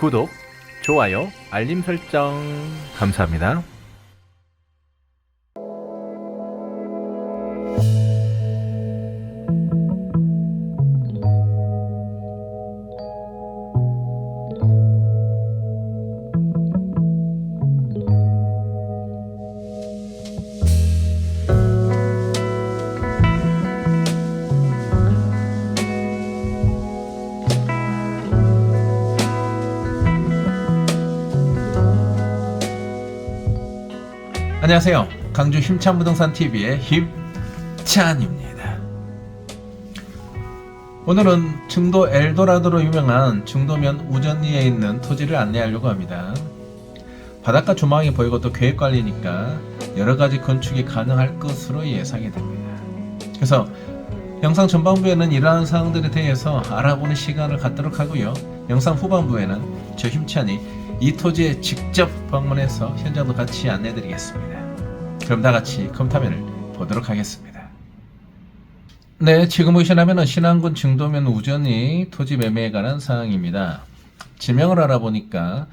구독, 좋아요, 알림 설정 감사합니다. 안녕하세요. 강주 힘찬 부동산 TV의 힘찬입니다. 오늘은 중도 엘도라도로 유명한 중도면 우전리에 있는 토지를 안내하려고 합니다. 바닷가 조망이 보이고 또 계획관리니까 여러가지 건축이 가능할 것으로 예상이 됩니다. 그래서 영상 전반부에는 이러한 사항들에 대해서 알아보는 시간을 갖도록 하고요. 영상 후반부에는 저 힘찬이 이 토지에 직접 방문해서 현장도 같이 안내드리겠습니다. 그럼 다같이 컴퓨터면을 보도록 하겠습니다. 네, 지금 보시면 신안군 중도면 우전리 토지 매매에 관한 사항입니다. 지명을 알아보니까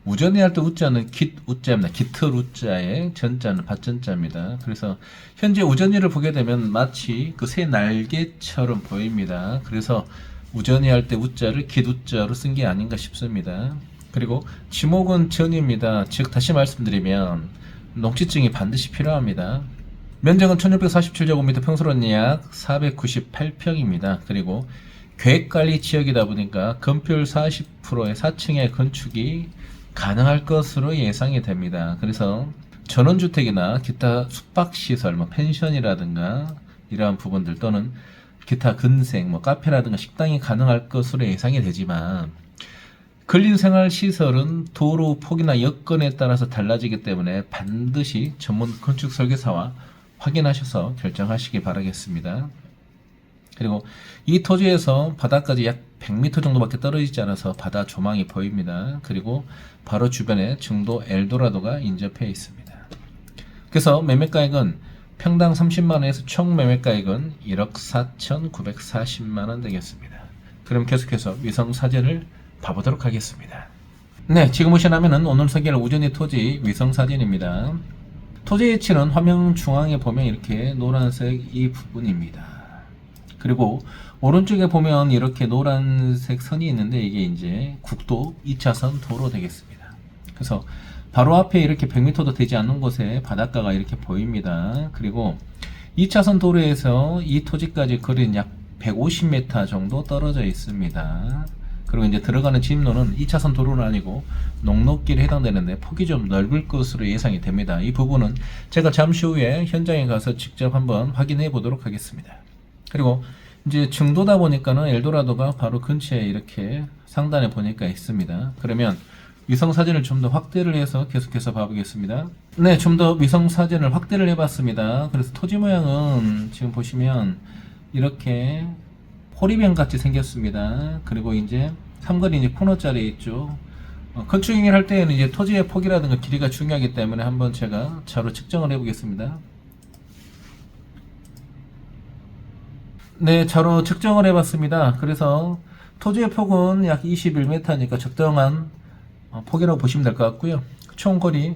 우전리 할 때 우자는 깃우자입니다. 깃털 우자에 전자는 밭전자입니다. 그래서 현재 우전리를 보게 되면 마치 그 새 날개처럼 보입니다. 그래서 우전리 할 때 우자를 깃우자로 쓴 게 아닌가 싶습니다. 그리고 지목은 전입니다. 즉 다시 말씀드리면 농지증이 반드시 필요합니다. 면적은 1647제곱미터, 평수로는 약 498평입니다. 그리고 계획관리 지역이다 보니까 건폐율 40%의 4층의 건축이 가능할 것으로 예상이 됩니다. 그래서 전원주택이나 기타 숙박시설, 펜션이라든가 이러한 부분들 또는 기타 근생, 카페라든가 식당이 가능할 것으로 예상이 되지만 근린생활시설은 도로 폭이나 여건에 따라서 달라지기 때문에 반드시 전문 건축설계사와 확인하셔서 결정하시기 바라겠습니다. 그리고 이 토지에서 바다까지 약 100m 정도밖에 떨어지지 않아서 바다 조망이 보입니다. 그리고 바로 주변에 중도 엘도라도가 인접해 있습니다. 그래서 매매가액은 평당 30만원에서 총 매매가액은 1억 4,940만원 되겠습니다. 그럼 계속해서 위성사진을 봐보도록 하겠습니다. 네, 지금 보시면 오늘 소개할 우전리 토지 위성사진입니다. 토지 위치는 화면 중앙에 보면 이렇게 노란색 이 부분입니다. 그리고 오른쪽에 보면 이렇게 노란색 선이 있는데 이게 이제 국도 2차선 도로 되겠습니다. 그래서 바로 앞에 이렇게 100m도 되지 않는 곳에 바닷가가 이렇게 보입니다. 그리고 2차선 도로에서 이 토지까지 거리는 약 150m 정도 떨어져 있습니다. 그리고 이제 들어가는 진입로는 2차선 도로는 아니고 농로길에 해당되는데 폭이 좀 넓을 것으로 예상이 됩니다. 이 부분은 제가 잠시 후에 현장에 가서 직접 한번 확인해 보도록 하겠습니다. 그리고 이제 중도다 보니까는 엘도라도가 바로 근처에 이렇게 상단에 보니까 있습니다. 그러면 위성 사진을 좀 더 확대를 해서 계속해서 봐보겠습니다. 네, 좀 더 위성 사진을 확대를 해봤습니다. 그래서 토지 모양은 지금 보시면 이렇게 호리병 같이 생겼습니다. 그리고 이제 삼거리 이제 코너짜리 있죠. 건축 행위를 할 때에는 이제 토지의 폭이라든가 길이가 중요하기 때문에 한번 제가 자로 측정을 해보겠습니다. 네, 자로 측정을 해봤습니다. 그래서 토지의 폭은 약 21m니까 적당한 폭이라고 보시면 될 것 같고요. 총 거리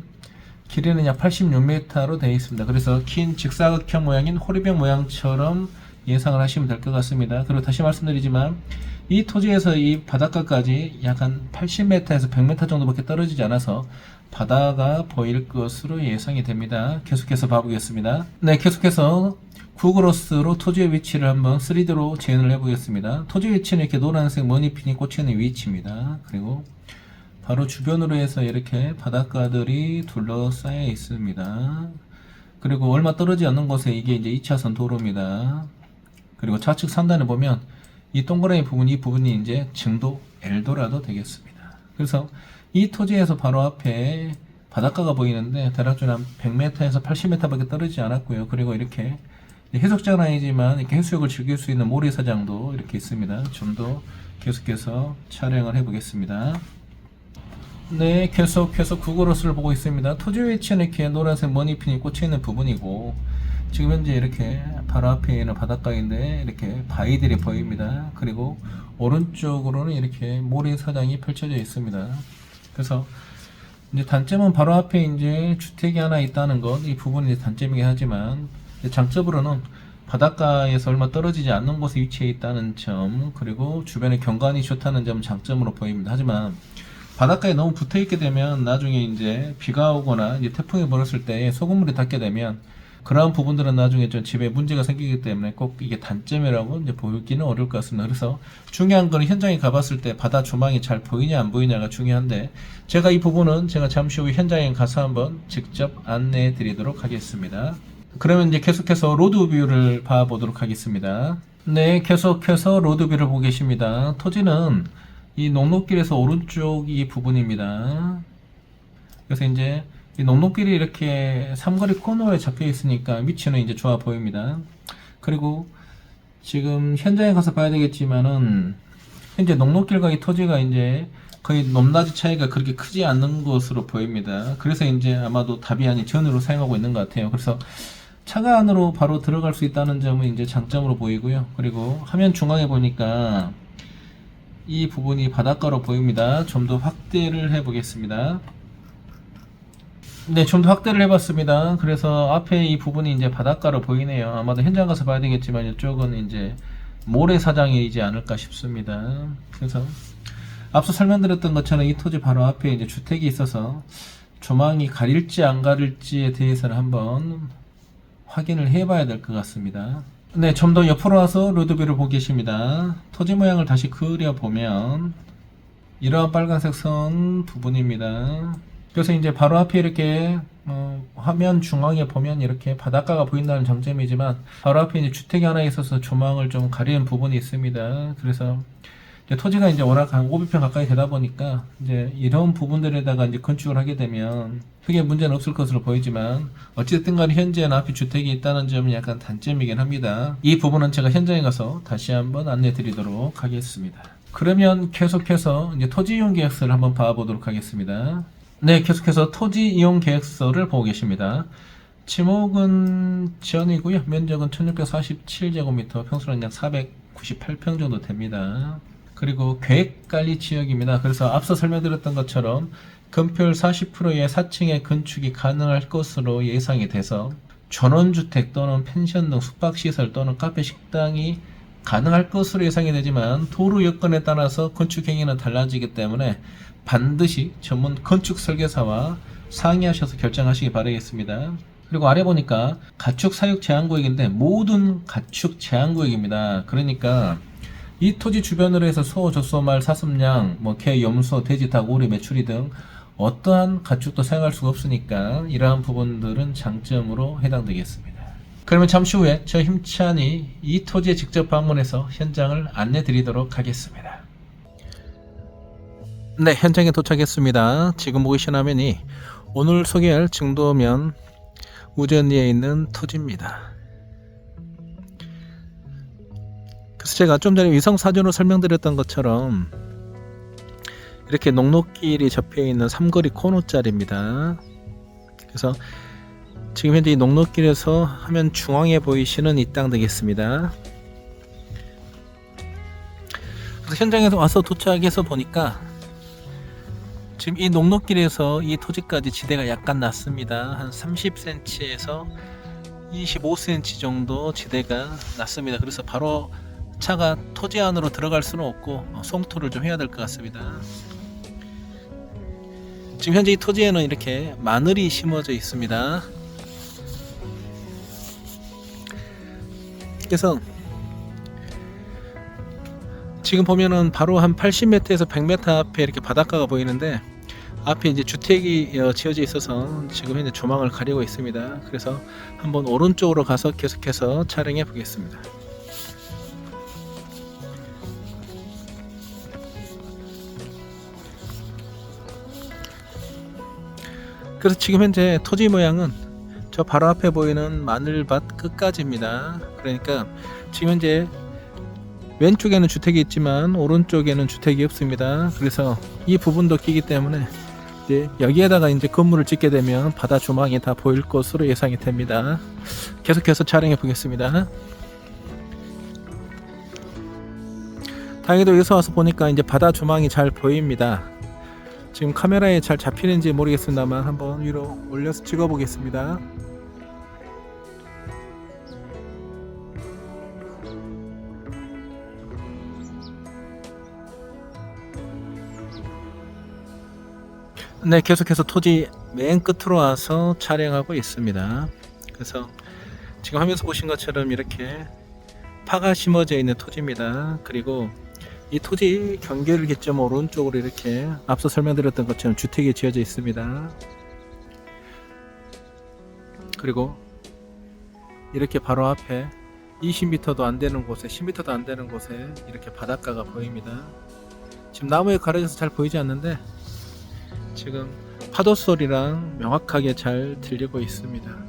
길이는 약 86m로 되어 있습니다. 그래서 긴 직사각형 모양인 호리병 모양처럼 예상을 하시면 될 것 같습니다. 그리고 다시 말씀드리지만 이 토지에서 이 바닷가까지 약 한 80m에서 100m 정도밖에 떨어지지 않아서 바다가 보일 것으로 예상이 됩니다. 계속해서 봐보겠습니다. 네, 계속해서 구글어스로 토지의 위치를 한번 3D로 재현을 해보겠습니다. 토지 위치는 이렇게 노란색 머니핀이 꽂혀있는 위치입니다. 그리고 바로 주변으로 해서 이렇게 바닷가들이 둘러싸여 있습니다. 그리고 얼마 떨어지지 않는 곳에 이게 이제 2차선 도로입니다. 그리고 좌측 상단에 보면 이 동그라미 부분, 이 부분이 이제 중도 엘도라도 되겠습니다. 그래서 이 토지에서 바로 앞에 바닷가가 보이는데 대략적으로 한 100m에서 80m밖에 떨어지지 않았고요. 그리고 이렇게 해수욕장은 아니지만 이렇게 해수욕을 즐길 수 있는 모래사장도 이렇게 있습니다. 좀 더 계속해서 촬영을 해보겠습니다. 네, 계속해서 구글어스를 보고 있습니다. 토지 위치는 이렇게 노란색 머니핀이 꽂혀있는 부분이고 지금 현재 이렇게 바로 앞에 있는 바닷가인데 이렇게 바위들이 보입니다. 그리고 오른쪽으로는 이렇게 모래사장이 펼쳐져 있습니다. 그래서 이제 단점은 바로 앞에 이제 주택이 하나 있다는 것, 이 부분이 이제 단점이긴 하지만 장점으로는 바닷가에서 얼마 떨어지지 않는 곳에 위치해 있다는 점, 그리고 주변에 경관이 좋다는 점 장점으로 보입니다. 하지만 바닷가에 너무 붙어 있게 되면 나중에 이제 비가 오거나 이제 태풍이 불었을 때 소금물이 닿게 되면 그러한 부분들은 나중에 좀 집에 문제가 생기기 때문에 꼭 이게 단점이라고 이제 보기는 어려울 것 같습니다. 그래서 중요한 건 현장에 가봤을 때 바다 조망이 잘 보이냐 안 보이냐가 중요한데, 제가 이 부분은 제가 잠시 후 현장에 가서 한번 직접 안내해 드리도록 하겠습니다. 그러면 이제 계속해서 로드뷰를 봐보도록 하겠습니다. 네, 계속해서 로드뷰를 보고 계십니다. 토지는 이 녹록길에서 오른쪽 이 부분입니다. 그래서 이제 이 녹록길이 이렇게 삼거리 코너에 잡혀 있으니까 위치는 이제 좋아 보입니다. 그리고 지금 현장에 가서 봐야 되겠지만은 현재 녹록길과 이 토지가 이제 거의 높낮이 차이가 그렇게 크지 않는 것으로 보입니다. 그래서 이제 아마도 다비안이 전으로 사용하고 있는 것 같아요. 그래서 차가 안으로 바로 들어갈 수 있다는 점은 이제 장점으로 보이고요. 그리고 화면 중앙에 보니까 이 부분이 바닷가로 보입니다. 좀 더 확대를 해 보겠습니다. 네, 좀 더 확대를 해봤습니다. 그래서 앞에 이 부분이 이제 바닷가로 보이네요. 아마도 현장 가서 봐야 되겠지만 이쪽은 이제 모래사장이지 않을까 싶습니다. 그래서 앞서 설명드렸던 것처럼 이 토지 바로 앞에 이제 주택이 있어서 조망이 가릴지 안 가릴지에 대해서는 한번 확인을 해봐야 될 것 같습니다. 네, 좀 더 옆으로 와서 로드뷰를 보고 계십니다. 토지 모양을 다시 그려보면 이러한 빨간색 선 부분입니다. 그래서 이제 바로 앞에 이렇게 화면 중앙에 보면 이렇게 바닷가가 보인다는 장점이지만 바로 앞에 이제 주택이 하나 있어서 조망을 좀 가리는 부분이 있습니다. 그래서 이제 토지가 이제 워낙 한 500평 가까이 되다 보니까 이제 이런 부분들에다가 이제 건축을 하게 되면 크게 문제는 없을 것으로 보이지만 어쨌든 간에 현재는 앞에 주택이 있다는 점이 약간 단점이긴 합니다. 이 부분은 제가 현장에 가서 다시 한번 안내 드리도록 하겠습니다. 그러면 계속해서 이제 토지 이용 계획서를 한번 봐보도록 하겠습니다. 네, 계속해서 토지 이용 계획서를 보고 계십니다. 지목은 지연이고요. 면적은 1647제곱미터, 평수는 약 498평 정도 됩니다. 그리고 계획관리지역입니다. 그래서 앞서 설명드렸던 것처럼 건폐율 40%의 4층의 건축이 가능할 것으로 예상이 돼서 전원주택 또는 펜션 등 숙박시설 또는 카페, 식당이 가능할 것으로 예상이 되지만 도로 여건에 따라서 건축 행위는 달라지기 때문에 반드시 전문 건축 설계사와 상의하셔서 결정하시기 바라겠습니다. 그리고 아래 보니까 가축 사육 제한구역인데 모든 가축 제한구역입니다. 그러니까 이 토지 주변으로 해서 소, 젖소, 말, 사슴양, 개, 염소, 돼지, 닭, 오리, 메추리 등 어떠한 가축도 사용할 수가 없으니까 이러한 부분들은 장점으로 해당되겠습니다. 그러면 잠시 후에 저 힘찬이 이 토지에 직접 방문해서 현장을 안내 드리도록 하겠습니다. 네, 현장에 도착했습니다. 지금 보이시는 화면이 오늘 소개할 증도면 우전리에 있는 토지입니다. 그래서 제가 좀 전에 위성사전으로 설명드렸던 것처럼 이렇게 녹록길이 접해있는 삼거리 코너짜리입니다. 그래서 지금 현재 이 녹록길에서 화면 중앙에 보이시는 이 땅 되겠습니다. 그래서 현장에서 와서 도착해서 보니까 지금 이 녹록길에서 이 토지까지 지대가 약간 낮습니다. 한 30cm에서 25cm 정도 지대가 낮습니다. 그래서 바로 차가 토지 안으로 들어갈 수는 없고 송토를 좀 해야 될 것 같습니다. 지금 현재 이 토지에는 이렇게 마늘이 심어져 있습니다. 그래서 지금 보면은 바로 한 80m에서 100m 앞에 이렇게 바닷가가 보이는데 앞에 이제 주택이 지어져 있어서 지금 현재 조망을 가리고 있습니다. 그래서 한번 오른쪽으로 가서 계속해서 촬영해 보겠습니다. 그래서 지금 현재 토지 모양은 저 바로 앞에 보이는 마늘밭 끝까지입니다. 그러니까 지금 현재 왼쪽에는 주택이 있지만 오른쪽에는 주택이 없습니다. 그래서 이 부분도 끼기 때문에 이제 여기에다가 이제 건물을 짓게 되면 바다 조망이 다 보일 것으로 예상이 됩니다. 계속해서 촬영해 보겠습니다. 다행히도 여기서 와서 보니까 이제 바다 조망이 잘 보입니다. 지금 카메라에 잘 잡히는지 모르겠습니다만 한번 위로 올려서 찍어 보겠습니다. 네, 계속해서 토지 맨 끝으로 와서 촬영하고 있습니다. 그래서 지금 화면에서 보신 것처럼 이렇게 파가 심어져 있는 토지입니다. 그리고 이 토지 경계를 기점 오른쪽으로 이렇게 앞서 설명드렸던 것처럼 주택이 지어져 있습니다. 그리고 이렇게 바로 앞에 20m도 안 되는 곳에 10m도 안 되는 곳에 이렇게 바닷가가 보입니다. 지금 나무에 가려져서 잘 보이지 않는데 지금 파도 소리랑 명확하게 잘 들리고 있습니다.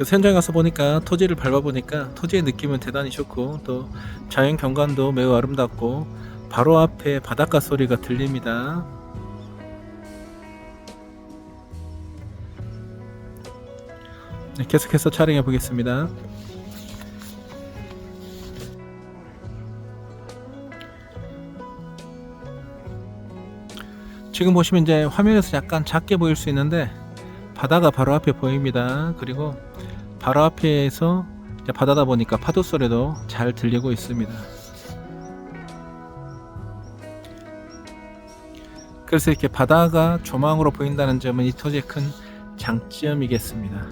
현장에 가서 보니까 토지를 밟아보니까 토지의 느낌은 대단히 좋고 또 자연 경관도 매우 아름답고 바로 앞에 바닷가 소리가 들립니다. 네, 계속해서 촬영해 보겠습니다. 지금 보시면 이제 화면에서 약간 작게 보일 수 있는데 바다가 바로 앞에 보입니다. 그리고 바로 앞에서 이제 바다다 보니까 파도 소리도 잘 들리고 있습니다. 그래서 이렇게 바다가 조망으로 보인다는 점은 이 토지의 큰 장점이겠습니다.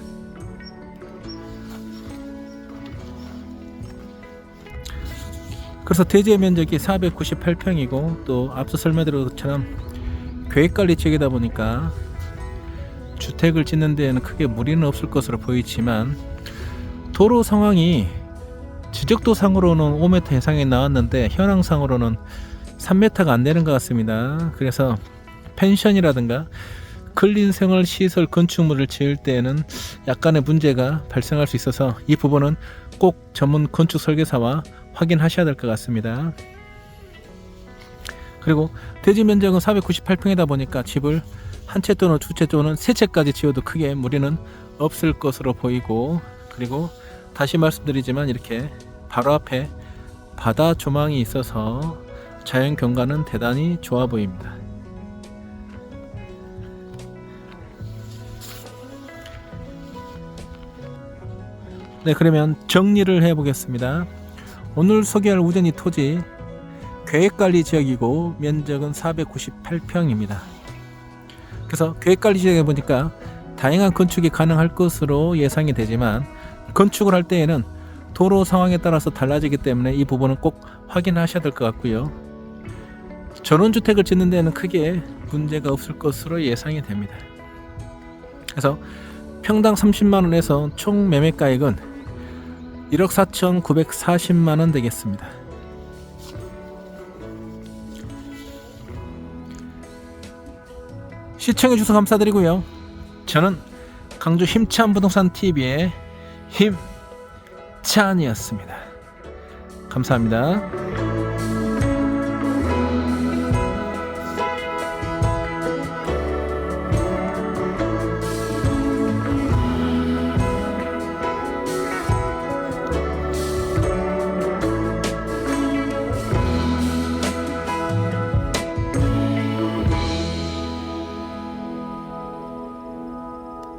그래서 대지의 면적이 498평이고 또 앞서 설명드린 것처럼 계획관리 지역이다 보니까 주택을 짓는 데에는 크게 무리는 없을 것으로 보이지만 도로 상황이 지적도상으로는 5m 이상이 나왔는데 현황상으로는 3m가 안 되는 것 같습니다. 그래서 펜션이라든가 근린생활시설 건축물을 지을 때에는 약간의 문제가 발생할 수 있어서 이 부분은 꼭 전문 건축 설계사와 확인하셔야 될 것 같습니다. 그리고 대지 면적은 498평이다 보니까 집을 한 채 또는 두 채 또는 세 채까지 지어도 크게 무리는 없을 것으로 보이고, 그리고 다시 말씀드리지만 이렇게 바로 앞에 바다 조망이 있어서 자연 경관은 대단히 좋아 보입니다. 네, 그러면 정리를 해 보겠습니다. 오늘 소개할 우전이 토지 계획관리 지역이고 면적은 498평입니다. 그래서 계획관리 지역에 보니까 다양한 건축이 가능할 것으로 예상이 되지만 건축을 할 때에는 도로 상황에 따라서 달라지기 때문에 이 부분은 꼭 확인하셔야 될 것 같고요. 전원주택을 짓는 데는 크게 문제가 없을 것으로 예상이 됩니다. 그래서 평당 30만원에서 총 매매가액은 1억 4,940만원 되겠습니다. 시청해주셔서 감사드리고요. 저는 강주 힘찬 부동산 TV의 힘찬이었습니다. 감사합니다.